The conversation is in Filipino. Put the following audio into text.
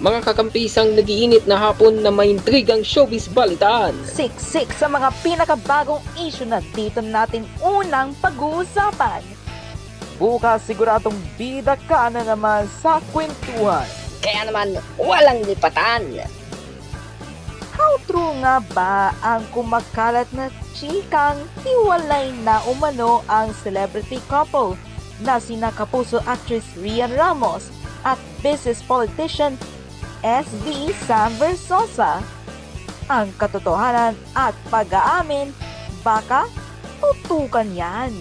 Mga kakampisang nagiinit na hapon na may intrigang showbiz balitaan. Siksik sa mga pinakabagong issue na dito natin unang pag-uusapan. Bukas siguradong bida ka na naman sa kwentuhan. Kaya naman walang lipatan. How true nga ba ang kumakalat na chikang hiwalay na umano ang celebrity couple na sina Kapuso actress Rian Ramos at business politician SB Sam Versosa? Ang katotohanan at pag-aamin, baka tutukan yan.